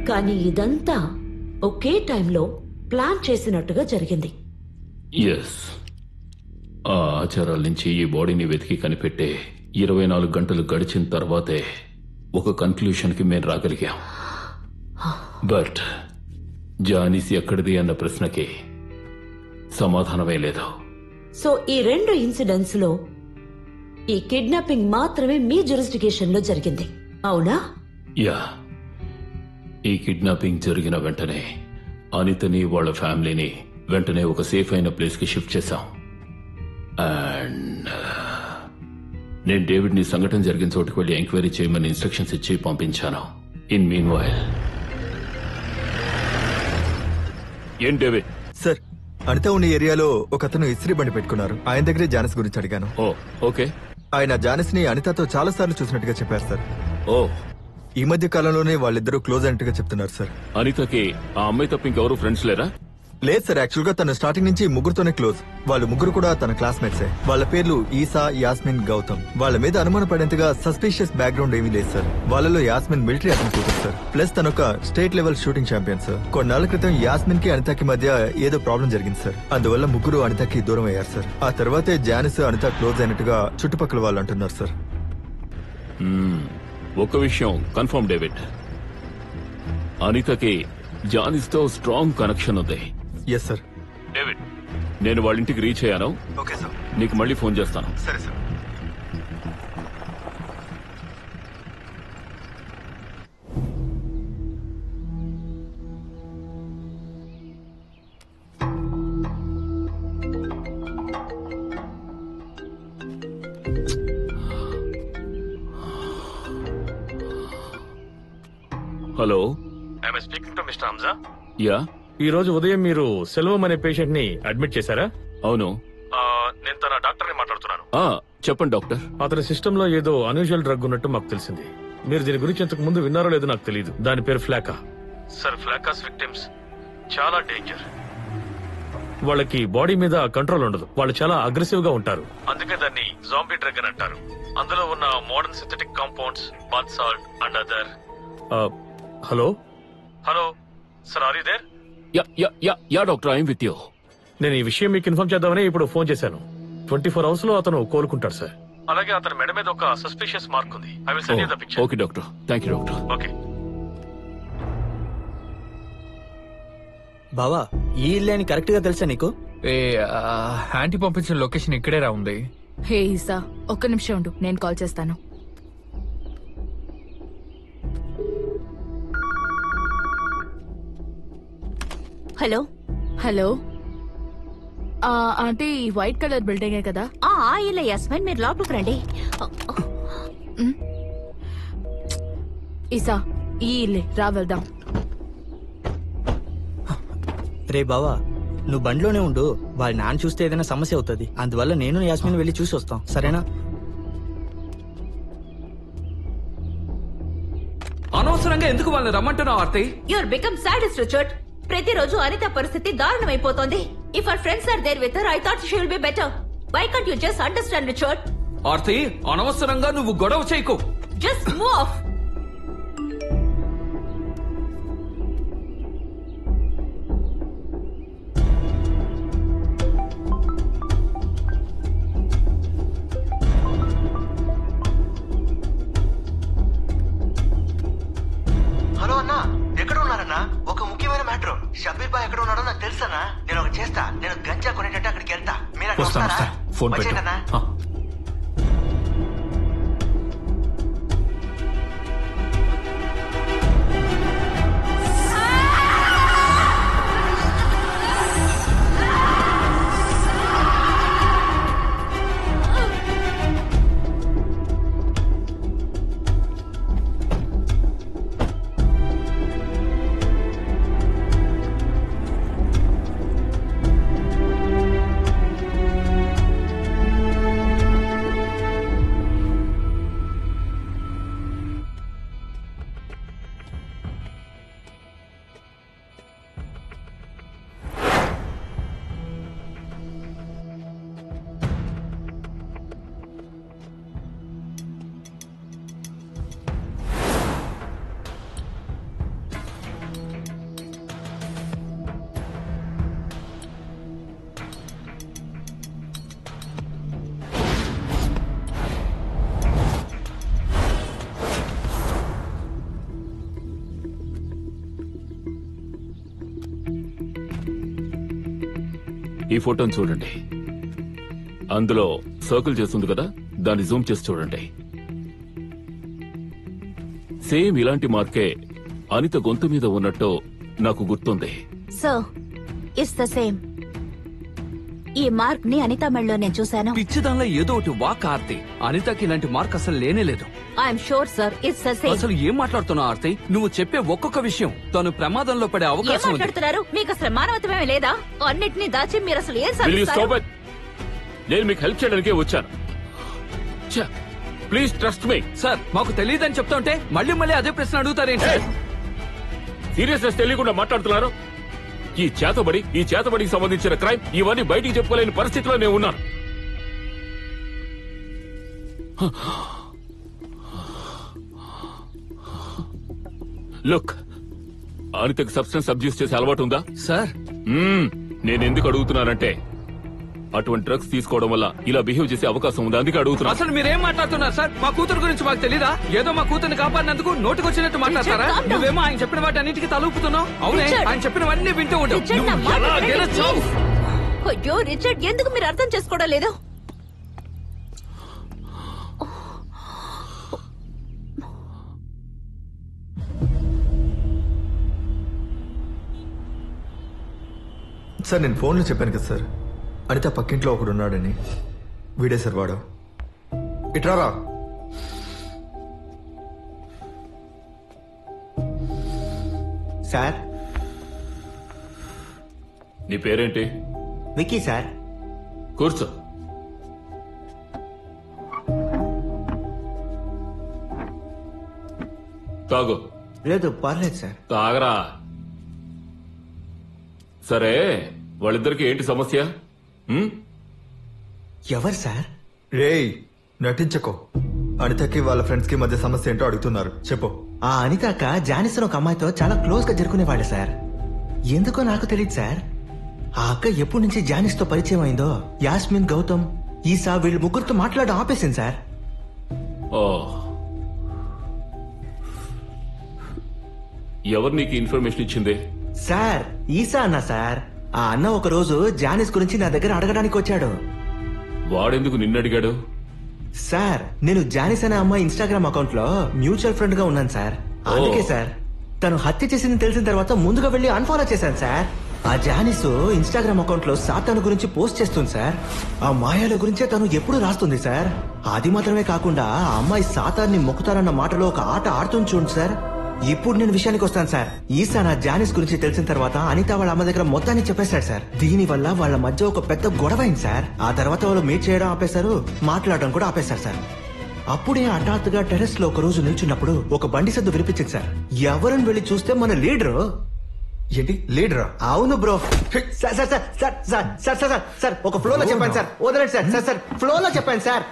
కానీ ఇదంతా ఒకే టైంలో ప్లాన్ చేసినట్టుగా జరిగింది. ఎస్, ఆ ఆచారాల నుంచి ఈ బాడీని వెతికి కనిపెట్టే 24 గంటలు గడిచిన తర్వాతే ఒక కన్క్లూషన్కి మేము రాగలిగాం. బట్ జానీస్ ఎక్కడిది అన్న ప్రశ్నకి సమాధానమే లేదు. సో ఈ 2 ఇన్సిడెంట్స్ లో ఈ కిడ్నాపింగ్ మాత్రమే మీ జ్యూరిస్డిక్షన్ లో జరిగింది, అవునా? యా, ఈ కిడ్నాపింగ్ జరిగిన వెంటనే అనితని వాళ్ళ ఫ్యామిలీని వెంటనే ఒక సేఫ్ అయిన ప్లేస్ కి షిఫ్ట్ చేశాం. అండ్ నేను డేవిడ్ ని సంఘటన జరిగిన చోటుకు వెళ్లి ఎంక్వైరీ చేయమని ఇన్స్ట్రక్షన్స్ ఇచ్చి పంపించాను. ఇన్ మీన్ వైల్ ఏం డేవిడ్? సార్, అనిత ఉన్న ఏరియాలో ఒక అతను ఇస్త్రీ బండి పెట్టుకున్నారు. ఆయన దగ్గరే జానస్ గురించి అడిగాను. ఓ ఓకే. ఆయన జానస్ ని అనితతో చాలా సార్లు చూసినట్టుగా చెప్పారు సార్. ఓ, ఈ మధ్య కాలంలోనే వాళ్ళిద్దరూ క్లోజ్ అయినట్టుగా చెప్తున్నారు సార్. అనితకి ఆ అమ్మాయి తప్ప ఇంకెవరు ఫ్రెండ్స్ లేరా? లేదు సార్, యాక్చువల్ గా తను స్టార్టింగ్ నుంచి ముగ్గురుతోనే క్లోజ్. వాళ్ళు ముగ్గురు కూడా తన క్లాస్మేట్సే. వాళ్ళ పేర్లు ఈసా, యాస్మిన్, గౌతమ్. వాళ్ళ మీద అనుమాన పడేంతగా సస్పీషియస్ బ్యాక్గ్రౌండ్ ఏమీ లేదు సార్. వాళ్ళలో యాస్మిన్ మిలిటరీ అతను కూతురు సార్. ప్లస్ తనొక state level shooting champion sir. కొన్నాళ్ల క్రితం యాస్మిన్ కి అనితకి మధ్య ఏదో ప్రాబ్లం జరిగింది సార్. అందువల్ల ముగ్గురు అనితకి దూరం అయ్యారు సార్. ఆ తర్వాతే జానిస్ అనిత క్లోజ్ అయినట్టుగా చుట్టుపక్కల వాళ్ళు అంటున్నారు సార్. ఒక విషయం కన్ఫర్మ్ డేవిడ్, అనితకి జానిస్ తో స్ట్రాంగ్ కనెక్షన్ ఉంది. Yes sir. డేవిడ్, నేను వాళ్ళ ఇంటికి రీచ్ అయ్యాను. Okay sir. నీకు మళ్ళీ ఫోన్ చేస్తాను. సరే sir. Hello, I'm speaking to mister Hamza. Yeah. ఈ రోజు ఉదయం మీరు సెల్వం అనే పేషెంట్ ని అడ్మిట్ చేశారా? అవును. నేను తన డాక్టర్ ని మాట్లాడుతున్నాను. చెప్పండి డాక్టర్. అతని సిస్టమ్ లో ఏదో అన్యూజువల్ డ్రగ్ ఉన్నట్టు మాకు తెలిసింది. మీరు దీని గురించి ఇంతకు ముందు విన్నారో లేదో నాకు తెలియదు. దాని పేరు ఫ్లాకా. సార్, ఫ్లాకాస్ విక్టిమ్స్ చాలా డేంజర్. వాళ్ళకి బాడీ మీద కంట్రోల్ ఉండదు. వాళ్ళు చాలా అగ్రెసివ్ గా ఉంటారు. అందుకే దాన్ని జాంబీ డ్రగ్ అని అంటారు. అందులో ఉన్న modern synthetic compounds, bath salt and other. Hello hello sir, are you there? Yeah doctor, I'm with you. నేను ఈ విషయం మీకు ఇన్ఫార్మ్ చేద్దామని ఇప్పుడు ఫోన్ చేశాను. 24 hours లో అతను కోలుకుంటాడు సార్. అలాగే అతని మెడ మీద ఒక సస్పిషియస్ మార్క్ ఉంది. I will send you the picture. Okay doctor, thank you doctor. Okay. బావా, ఈ ఇల్లు అని కరెక్ట్ గా తెలుసా నీకు? ఆంటీ పంపించిన లొకేషన్ ఇక్కడేరా ఉంది. హే ఈసా, ఒక్క నిమిషం ఉండు, నేను కాల్ చేస్తాను. Hello hello, aunty, white colour బిల్డింగే కదా? ఇలా యస్మిన్, మీరు లోపలికి రండి. ఈసా, ఈ ఇల్లే, రా వెళ్దాం. రే బావా, నువ్వు బండిలోనే ఉండు. వాళ్ళ నాన్న చూస్తే ఏదైనా సమస్య అవుతుంది. అందువల్ల నేను యాస్మిన్ వెళ్ళి చూసి వస్తాం, సరేనా? అనవసరంగా ఎందుకు వాళ్ళని రమ్మంటున్నావు Aarti? Your become saddest Richard. ప్రతిరోజు అనిత పరిస్థితి దారుణమైపోతోంది. If our friends are there with her, I thought she will be better. Why can't you just understand Richard? Aarti, అనవసరంగా నువ్వు గొడవ చేయకు. Just move of. హలో అన్నా, ఎక్కడ ఉన్నారన్నా? ఒక ముఖ్యమైన మ్యాటర్. షబీర్ బాయ్ ఎక్కడ ఉన్నాడో నాకు తెలుసన్నా. నేను ఒకటి చేస్తా. నేను గంజా కొనేటట్టు అక్కడికి వెళ్తా. మీరు అక్కడ వస్తారా? ఫోన్ వచ్చేయండి అన్నా. ఈ ఫోటోని చూడండి. అందులో సర్కిల్ చేస్తుంది కదా, దాన్ని జూమ్ చేసి చూడండి. సేమ్ ఇలాంటి మార్కే అనిత గొంతు మీద ఉన్నట్టు నాకు గుర్తుంది. Sir it's the same. ఈ మార్క్ ని అనిత మెడలో నేను చూశాను. పిచ్చిదానిలో ఏదో ఒకటి వాక్ ఆర్తి. అనితకి ఇలాంటి మార్క్ అసలు లేనే లేదు. I'm sure sir it's the same. అసలు ఏం మాట్లాడుతున్నావు ఆర్తి? నువ్వు చెప్పే ఒక్కొక్క విషయం తను ప్రమాదంలో పడే ఏం అవకాశం ఉంది. మాట్లాడుతున్నారు? మీకు అసలు మానవత్వమే లేదా? అన్నిటినీ దాచి మీరు అసలు ఏం Will you సాధిస్తారు? stop it? నేను మీకు హెల్ప్ చేయడానికే వచ్చాను. Please trust me. సార్ మాకు తెలియదని చెప్తా ఉంటే మళ్ళీ మళ్ళీ అదే ప్రశ్న అడుగుతారేంటి? సీరియస్నెస్ తెలియకుండా మాట్లాడుతున్నారు. ఈ చేతబడికి సంబంధించిన క్రైమ్ ఇవన్నీ బయటికి చెప్పుకోలేని పరిస్థితిలో నేను ఉన్నాను. లుక్, అనితకు సబ్స్టెన్స్ అబ్యూస్ చేసే అలవాటు ఉందా? సార్ నేను ఎందుకు అడుగుతున్నానంటే అటువంటి డ్రగ్స్ తీసుకోవడం వల్ల ఇలా బిహేవ్ చేసే అవకాశం ఉంది, అందుకే అడుగుతున్నా. అసలు మీరేం మాట్లాడుతున్నారు సార్? మా కూతురు గురించి మాకు తెలీదా? ఏదో మా కూతురుని కాపాడినందుకు నోటుకొచ్చినట్టు మాట్లాడతారా? Richard, calm down. నువ్వేమో ఆయన చెప్పిన వాటి అన్నిటికీ తలూపుతున్నావు. అవునే, Richard. ఆయన చెప్పినవన్నీ వింటూ ఉంటావు. రిచర్డ్, నా నువ్వు మాట ఎలా వినండి, గెలుస్తావు? please. అయ్యో రిచర్డ్, ఎందుకు మీరు అర్థం చేసుకోవడం లేదు? సార్ నేను ఫోన్లో చెప్పాను కదా సార్, అనిత పక్కింట్లో ఒకడు ఉన్నాడని. వీడే సార్ వాడు. ఇట్రారా. సార్ నీ పేరేంటి? విక్కీ సార్. కూర్చో. తాగు. లేదు పర్లేదు సార్. తాగరా. సరే, వాళ్ళిద్దరికి ఏంటి సమస్య? ఎవరు సార్? రేయ్ నటించకో. అనితకి వాళ్ళ ఫ్రెండ్స్ కి మధ్య సమస్య ఏంటో అడుగుతున్నారు, చెప్పు. ఆ అనితాక జానిస్ ఒక అమ్మాయితో చాలా క్లోజ్ గా జరుపుకునేవాడు సార్. ఎందుకో నాకు తెలియదు సార్. ఆ అక్క ఎప్పటి నుంచి జానిస్ తో పరిచయం అయిందో యాస్మిన్, గౌతమ్, ఈసా వీళ్ళు ముగ్గురితో మాట్లాడడం ఆపేసింది సార్. ఓ, ఎవరు నీకు ఇన్ఫర్మేషన్ ఇచ్చింది? సార్ ఈసా అన్న సార్. ఆ అన్న ఒక రోజు జానిస్ గురించి నా దగ్గర అడగడానికి వచ్చాడు. వాడెందుకు నిన్ను అడిగాడు? సార్ నేను జానిస్ అనే అమ్మాయి ఇన్స్టాగ్రామ్ అకౌంట్ లో మ్యూచువల్ ఫ్రెండ్ గా ఉన్నాను సార్. అందుకే సార్ తను హత్య చేసింది తెలిసిన తర్వాత ముందుగా వెళ్లి అన్ఫాలో చేశాను సార్. ఆ జానిస్ ఇన్స్టాగ్రామ్ అకౌంట్ లో సాతాను గురించి పోస్ట్ చేస్తుంది సార్. ఆ మాయాల గురించే తను ఎప్పుడు రాస్తుంది సార్. అది మాత్రమే కాకుండా ఆ అమ్మాయి సాతాన్ని మొక్కుతారన్న మాటలో ఒక ఆట ఆడుతుంది చూడండి సార్. ఇప్పుడు నేను విషయానికి వస్తాను సార్. ఈసా నా జానిస్ గురించి తెలిసిన తర్వాత అనిత వాళ్ళ అమ్మ దగ్గర మొత్తాన్ని చెప్పేశాడు సార్. దీని వల్ల వాళ్ళ మధ్య ఒక పెద్ద గొడవ అయింది సార్. ఆ తర్వాత వాళ్ళు మీట్ చేయడం ఆపేశారు, మాట్లాడడం కూడా ఆపేశారు సార్. అప్పుడే హఠాత్తుగా టెరెస్ లో ఒక రోజు నిల్చున్నప్పుడు ఒక బండి సద్దు వినిపించింది సార్. ఎవరని వెళ్లి చూస్తే మన లీడరు. ఏంటి లీడరా? అవును bro. Sir sir sir sir sir sir sir sir ఒక ఫ్లో లో చెప్పాను సార్. వదలండి సార్. సార్ సార్ ఫ్లో లో చెప్పాను సార్.